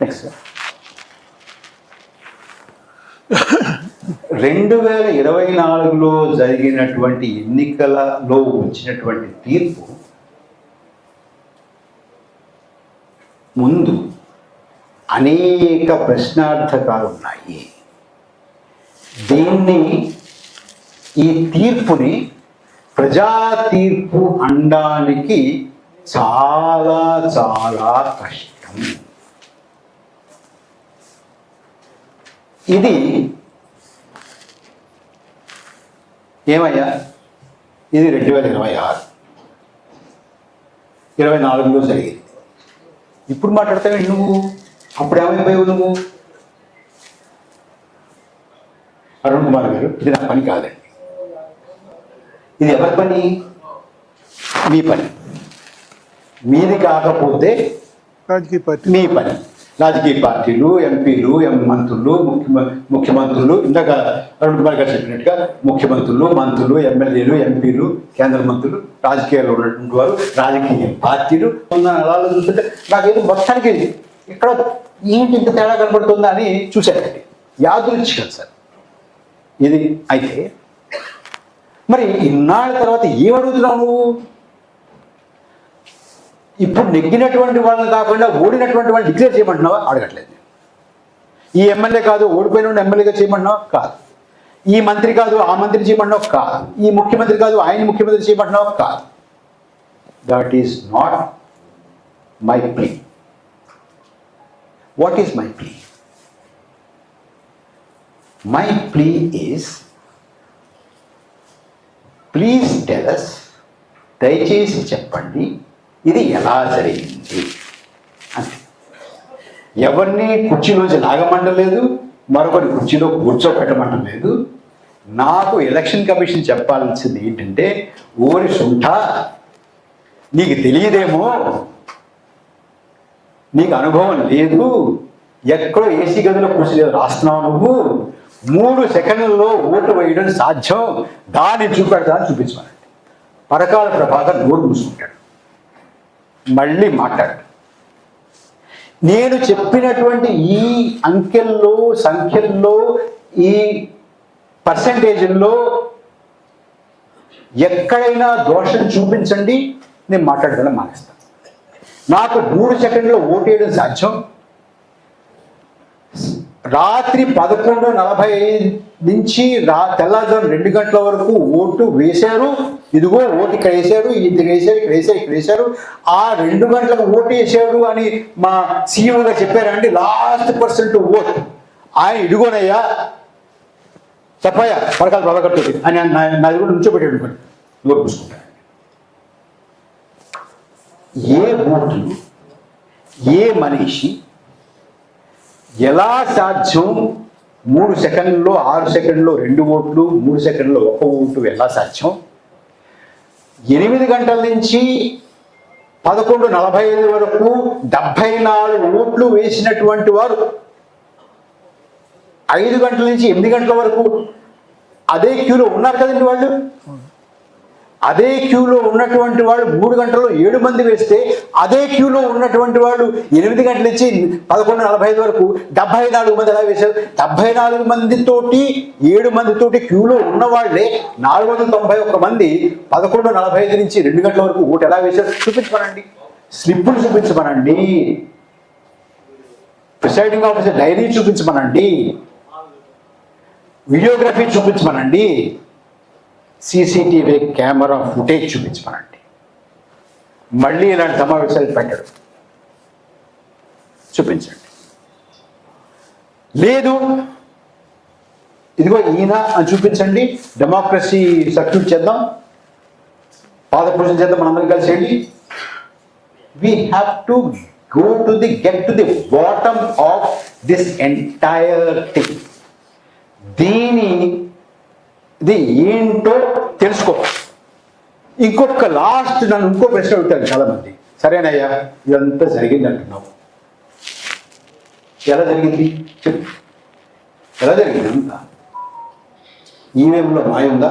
Next 2024లో జరిగినటువంటి ఎన్నికలలో వచ్చినటువంటి తీర్పు ముందు అనేక ప్రశ్నార్థకాలు ఉన్నాయి. ఈ తీర్పుని ప్రజా తీర్పు అనడానికి చాలా చాలా కష్టం. ఇది ఏమయ్యా, ఇది 2026, 24లో జరిగింది. ఇప్పుడు మాట్లాడతావు నువ్వు, అప్పుడు ఏమైపోయావు నువ్వు? అరుణ్ కుమార్ గారు, ఇది నా పని కాదండి. ఇది ఎవరి పని? మీ పని. మీది కాకపోతే రాజకీయ పార్టీ మీ పని. రాజకీయ పార్టీలు, ఎంపీలు, మంత్రులు, ముఖ్యమంత్రులు, ఇందాక అరుణ్ కుమార్ గారు చెప్పినట్టుగా ముఖ్యమంత్రులు, మంత్రులు, ఎమ్మెల్యేలు, ఎంపీలు, కేంద్ర మంత్రులు, రాజకీయాల్లో ఉన్నటువంటి వారు, రాజకీయ పార్టీలు అలా చూస్తుంటే నాకేదో మొత్తానికి ఇక్కడ ఏంటి ఇంత తేడా కనబడుతుందా అని చూశానండి. యాదృచ్ఛికం సార్ ఇది. అయితే మరి ఇన్నాళ్ళ తర్వాత ఏమడుగుతున్నావు నువ్వు? ఇప్పుడు నెగ్గినటువంటి వాళ్ళని కాకుండా ఓడినటువంటి వాళ్ళని డిక్లేర్ చేయమంటున్నావా? అడగట్లేదు. ఈ ఎమ్మెల్యే కాదు ఓడిపోయిన ఎమ్మెల్యేగా చేయమంటున్నావా? కాదు. ఈ మంత్రి కాదు ఆ మంత్రి చేయమంటున్నావా? కాదు. ఈ ముఖ్యమంత్రి కాదు ఆయన ముఖ్యమంత్రి చేయమంటున్నావా? కాదు. That is not my plea. What is my plea? My plea is, please tell us, దయచేసి చెప్పండి ఇది ఎలా జరిగింది అని. ఎవరిని కుర్చీలోంచి లాగమంటలేదు, మరొకరి కుర్చీలో కూర్చోపెట్టమంటలేదు. నాకు ఎలక్షన్ కమిషన్ చెప్పాల్సింది ఏంటంటే, ఓరి సుంఠ నీకు తెలియదేమో, నీకు అనుభవం లేదు, ఎక్కడో ఏసీ గదిలో కూర్చోలేదు రాస్తున్నావు నువ్వు, 3 సెకండ్లలో ఓటు వేయడం సాధ్యం, దాన్ని చూపెడతానని చూపించమనండి. పరకాల ప్రభాకర్ నోరు మూసుకుంటాడు, మళ్ళీ మాట్లాడు. నేను చెప్పినటువంటి ఈ అంకెల్లో, సంఖ్యల్లో, ఈ పర్సంటేజ్ల్లో ఎక్కడైనా దోషం చూపించండి, నేను మాట్లాడగల మానేస్తాను. నాకు 3 సెకండ్లో ఓటు వేయడం సాధ్యం. రాత్రి 11:45 నుంచి తెల్లవారుజాము 2 గంటల వరకు ఓటు వేశారు. ఇదిగో ఓటు ఇక్కడ వేశారు, ఇది వేశారు, ఇక్కడ వేశారు, ఇక్కడ వేశారు. ఆ 2 గంటలకు ఓటు వేసాడు అని మా సీఎం గారు చెప్పారండి. లాస్ట్ పర్సెంట్ ఓటు ఆయన ఇదిగోనయ్యా చెప్పయ్యా పరకాల ప్రభాకర్ తోటి అని నా దగ్గర నుంచోబెట్టాడు అనుకోండి, నోరు పూసుకుంటాను. ఏ ఓట్లు, ఏ మనిషి ఎలా సాధ్యం? 3 సెకండ్లో, 6 సెకండ్లో 2 ఓట్లు, 3 సెకండ్లో 1 ఓటు ఎలా సాధ్యం? 8 గంటల నుంచి 11:45 వరకు 74 ఓట్లు వేసినటువంటి వారు 5 గంటల నుంచి 8 గంటల వరకు అదే క్యూలో ఉన్నారు కదండి వాళ్ళు. అదే క్యూలో ఉన్నటువంటి వాళ్ళు 3 గంటల్లో 7 మంది వేస్తే, అదే క్యూలో ఉన్నటువంటి వాళ్ళు 8 గంటల నుంచి 11:45 వరకు 74 మంది ఎలా వేశారు? 74 మందితోటి 7 మందితోటి క్యూలో ఉన్నవాళ్లే 491 మంది 11:45 నుంచి 2 గంటల వరకు ఓటు ఎలా వేశారు చూపించమనండి. స్లిప్పులు చూపించమనండి, ప్రిసైడింగ్ ఆఫీసర్ డైరీ చూపించమనండి, వీడియోగ్రఫీ చూపించమనండి, సీసీటీవీ కెమెరా ఫుటేజ్ చూపించమనండి. మళ్ళీ ఇలాంటి సమావేశాలు పెట్టడు, చూపించండి. లేదు ఇదిగో ఈయన అని చూపించండి, డెమోక్రసీ సర్క్యూట్ చేద్దాం, పాదపూజ చేద్దాం, మనందరం కలిసి వెళ్ళి. We have to go to the get to the bottom of this entire thing. ఇది ఏంటో తెలుసుకో. ఇంకొక లాస్ట్ నన్ను ఇంకో ప్రశ్న అడుగుతారు చాలామంది. సరేనయ్యా ఇదంతా జరిగింది అంటున్నావు, ఎలా జరిగింది చెప్పు, ఎలా జరిగింది అంతా? ఈవీఎంలో మాయ ఉందా?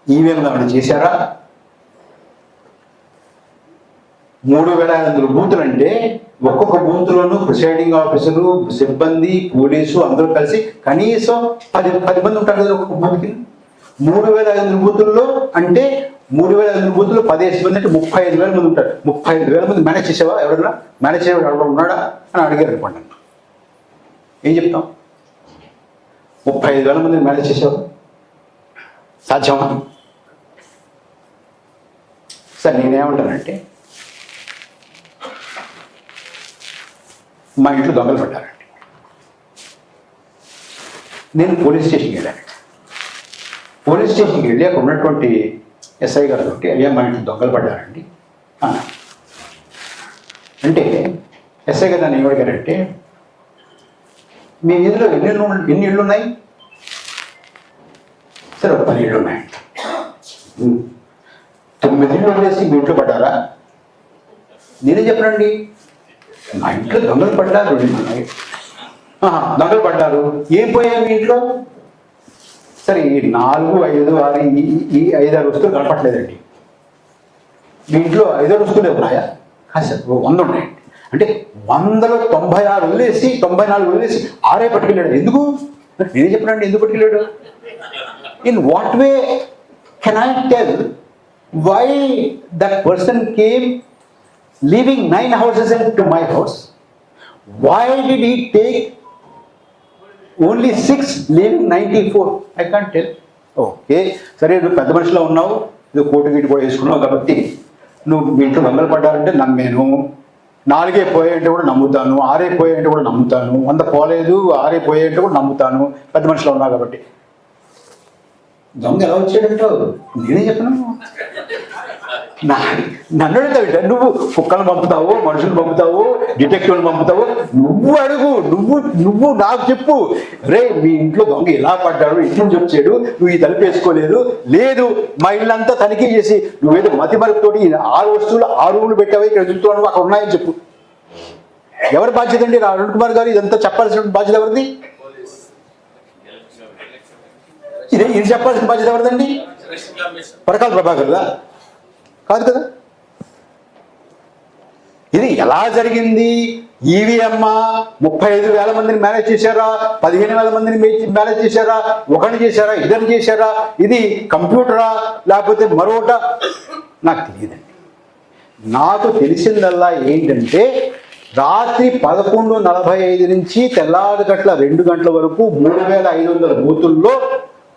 ఈవీఎంలో ఏమైనా చేశారా? 3,500 బూతులు అంటే ఒక్కొక్క బూత్లోనూ ప్రిసైడింగ్ ఆఫీసరు, సిబ్బంది, పోలీసు అందరూ కలిసి కనీసం 10 మంది ఉంటారు కదా ఒక్కొక్క బూత్కి. 3,500 బూతుల్లో అంటే 3,500 బూతులు 10 మంది అంటే 35,000 మంది ఉంటారు. 35,000 మంది మేనేజ్ చేసావా? ఎవడన్నా మేనేజ్ చేయడం ఎవరు ఉన్నాడా అని అడిగారు అనుకోండి. ఏం చెప్తాం? 35,000 మందిని మేనేజ్ చేసావా? సాధ్యమా? సార్ నేనేమంటానంటే, మా ఇంట్లో దొంగలు పడ్డారండి. నేను పోలీస్ స్టేషన్కి వెళ్ళానండి. పోలీస్ స్టేషన్కి వెళ్ళి అక్కడ ఉన్నటువంటి ఎస్ఐ గారితో, అయ్యా మా ఇంట్లో దొంగలు పడ్డారండి అన్నా. అంటే ఎస్ఐ గారు నన్ను ఏమడిగారంటే, మీ వీధిలో ఎన్ని ఇళ్ళు ఉన్నాయి? సరే 10 ఇళ్ళు ఉన్నాయండి. 9 ఇళ్ళు వదిలేసి మీ ఇంట్లో పడ్డారా? నేనే చెప్పనండి, మా ఇంట్లో దొంగలు పడ్డారు. దొంగలు పడ్డారు, ఏం పోయాయి మీ ఇంట్లో? సరే ఈ 4, 5, 6 ఈ 5-6 వస్తువులు కనపట్లేదండి. మీ ఇంట్లో 5 వస్తువులు ఉన్నాయా? కాదు సార్, 100 ఉన్నాయండి. అంటే 100లో 96 వదిలేసి 94 వదిలేసి 6 పట్టుకెళ్ళాడు. ఎందుకు? నేనే చెప్పనండి ఎందుకు పట్టుకెళ్ళాడు. In what way can I tell why that person came leaving 9 houses to my house? Why did he take only 6 leaving 94? I can't tell. Okay సరే, నువ్వు పెద్ద మనిషిలో ఉన్నావు, ఇది కోటు గీటు కూడా వేసుకున్నావు కాబట్టి నువ్వు మీ ఇంట్లో దొంగలు పడ్డారంటే నమ్మాను. 4 పోయాయంటే కూడా నమ్ముతాను, 6 పోయాయంటే కూడా నమ్ముతాను, 100 పోలేదు 6 పోయాయంటే కూడా నమ్ముతాను, పెద్ద మనిషిలో ఉన్నావు కాబట్టి. దొంగ ఎలా వచ్చాడంటావు? నేనే చెప్పను. నన్ను అడుగుతావు, నువ్వు కుక్కలను పంపుతావు, మనుషులు పంపుతావు, డిటెక్టివ్లు పంపుతావు, నువ్వు అడుగు, నువ్వు నాకు చెప్పు. రే మీ ఇంట్లో దొంగ ఎలా పడ్డాడు, ఇంటి నుంచి వచ్చాడు, నువ్వు ఈ తలుపు వేసుకోలేదు, లేదు మా ఇల్లంతా తనిఖీ చేసి నువ్వేదో మతి మరుపుతోటి 6 వస్తువులు 6 రూములు పెట్టావు, ఇక్కడ ఎదుగుతున్నావు, అక్కడ ఉన్నాయని చెప్పు. ఎవరి బాధ్యత అండి అరుణ్ కుమార్ గారు? ఇదంతా చెప్పాల్సిన బాధ్యత ఎవరిది? ఇది చెప్పాల్సిన బాధ్యత ఎవరిదండి? పరకాల ప్రభాకర్దా? కాదు కదా. ఇది ఎలా జరిగింది? ఈవీఎం 35,000 మందిని మేనేజ్ చేశారా? 15,000 మందిని మేనేజ్ చేశారా? ఒకరిని చేశారా? ఇద్దరిని చేశారా? ఇది కంప్యూటరా లేకపోతే మరొకట? నాకు తెలియదండి. నాకు తెలిసిందల్లా ఏంటంటే, రాత్రి 11:45 నుంచి తెల్లారి గట్ల 2 గంటల వరకు 3,500 బూతుల్లో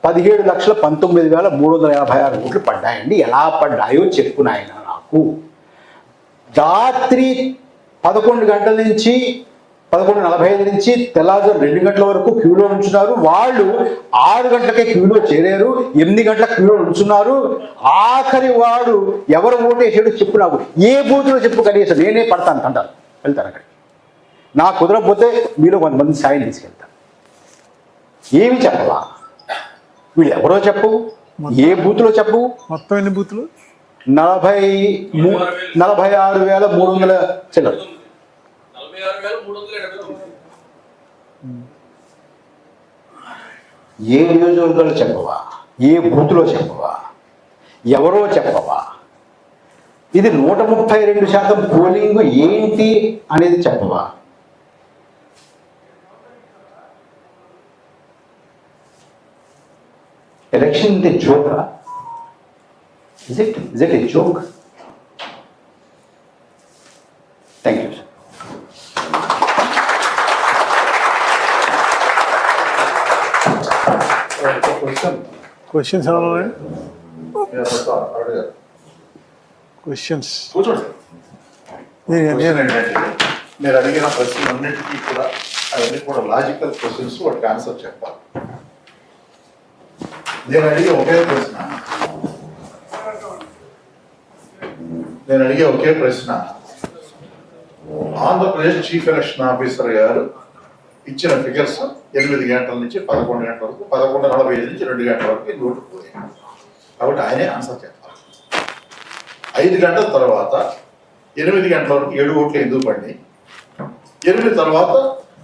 17,19,356 ఓట్లు పడ్డాయండి. ఎలా పడ్డాయో చెప్పు నాయన నాకు. రాత్రి 11 గంటల నుంచి 11:45 నుంచి తెల్లారు 2 గంటల వరకు క్యూలో ఉంచున్నారు. వాళ్ళు 6 గంటలకే క్యూలో చేరారు, 8 గంటల క్యూలో ఉంచున్నారు. ఆఖరి వాడు ఎవరు ఓటేసాడో చెప్పు నాకు. ఏ బూత్లో చెప్పు, కనీసం నేనే పడతాను అంటారు. వెళ్తాను అక్కడికి. నాకు కుదరకపోతే మీలో కొంతమంది సాయం తీసుకెళ్తాను. ఏమి చెప్పవా? వీళ్ళు ఎవరో చెప్పు, ఏ బూత్లో చెప్పు. మొత్తం ఎన్ని బూతులు? 46,300 చిల్లర. ఏ నియోజకవర్గాలు చెప్పవా? ఏ బూత్లో చెప్పవా? ఎవరో చెప్పవా? ఇది 132% పోలింగ్ ఏంటి అనేది చెప్పవా? Election is a joke, huh? Is it a joke? Thank you, sir. Questions ఏమన్నా? క్వశ్చన్స్ మీరు అడిగిన ప్రశ్నలన్నిటికీ కూడా అవన్నీ కూడా లాజికల్ క్వశ్చన్స్, వాటికి ఆన్సర్ చెప్పాలి. నేను అడిగే ఒకే ప్రశ్న ఆంధ్రప్రదేశ్ చీఫ్ ఎలక్షన్ ఆఫీసర్ గారు ఇచ్చిన ఫిగర్స్ 8 గంటల నుంచి 11 గంటల వరకు, 11:45 నుంచి 2 గంటల వరకు ఈ ఓట్లు పోయాయి. కాబట్టి ఆయనే ఆన్సర్ చెప్పాలి. 5 గంటల తర్వాత 8 గంటల వరకు 7 ఓట్లు ఎందుకు పడినాయి, 8 తర్వాత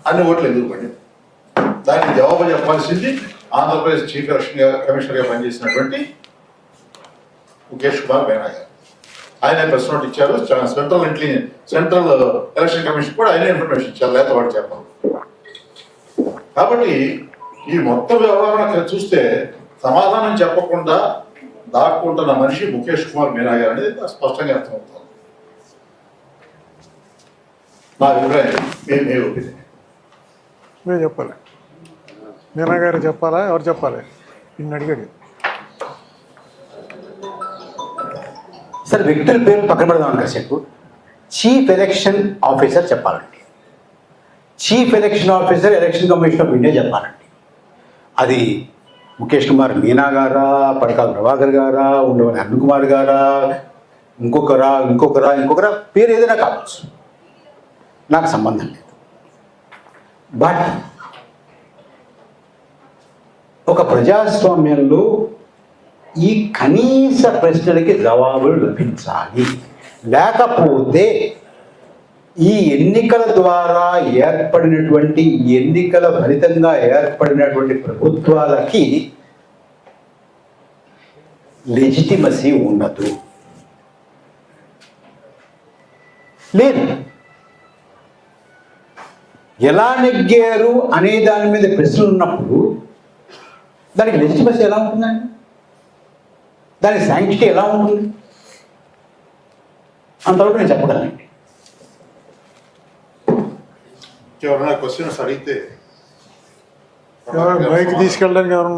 అన్ని ఓట్లు ఎందుకు పడినాయి, దానికి జవాబు చెప్పాల్సింది ఆంధ్రప్రదేశ్ చీఫ్ ఎలక్షన్ కమిషనర్గా పనిచేసినటువంటి ముఖేష్ కుమార్ మీనా గారు. ఆయన ప్రెస్ నోట్ ఇచ్చారు. సెంట్రల్ ఎలక్షన్ కమిషన్ కూడా ఆయన ఇన్ఫర్మేషన్ ఇచ్చారు, లేకపోతే వాడు చెప్పాలి. కాబట్టి ఈ మొత్తం వ్యవహారం చూస్తే సమాధానం చెప్పకుండా దాక్కుంటున్న మనిషి ముఖేష్ కుమార్ మీనా గారు అనేది స్పష్టంగా అర్థమవుతుంది. నా అభిప్రాయం. మీ ఒపీనియన్ మీరు చెప్పాలి. మీనా గారు చెప్పాలా, ఎవరు చెప్పాలి? నిన్ను అడిగాడు. సార్ వ్యక్తుల పేరు పక్కన పెడదాం కాసేపు. చీఫ్ ఎలక్షన్ ఆఫీసర్ చెప్పాలండి. Chief election officer election commission of India చెప్పాలండి. అది ముఖేష్ కుమార్ మీనా గారా, పడకాల ప్రభాకర్ గారా, ఉండవని అరుణ్ కుమార్ గారా, ఇంకొకరా పేరు ఏదైనా కావచ్చు, నాకు సంబంధం లేదు. బట్ ఒక ప్రజాస్వామ్యంలో ఈ కనీస ప్రశ్నలకి జవాబులు లభించాలి. లేకపోతే ఈ ఎన్నికల ద్వారా ఏర్పడినటువంటి ఎన్నికల ఫలితంగా ఏర్పడినటువంటి ప్రభుత్వాలకి లెజిటిమసీ ఉండదు. లేదు, ఎలా నెగ్గారు అనే దాని మీద ప్రశ్నలు ఉన్నప్పుడు దానికి లెజిటిమసీ ఎలా ఉంటుందండి? దాని శాంక్టిటీ ఎలా ఉంటుంది? అంతవరకు నేను చెప్పగలనండి. ఎవరైనా క్వశ్చన్స్ అడిగితే బైక్ తీసుకెళ్ళడానికి ఎవరన్నా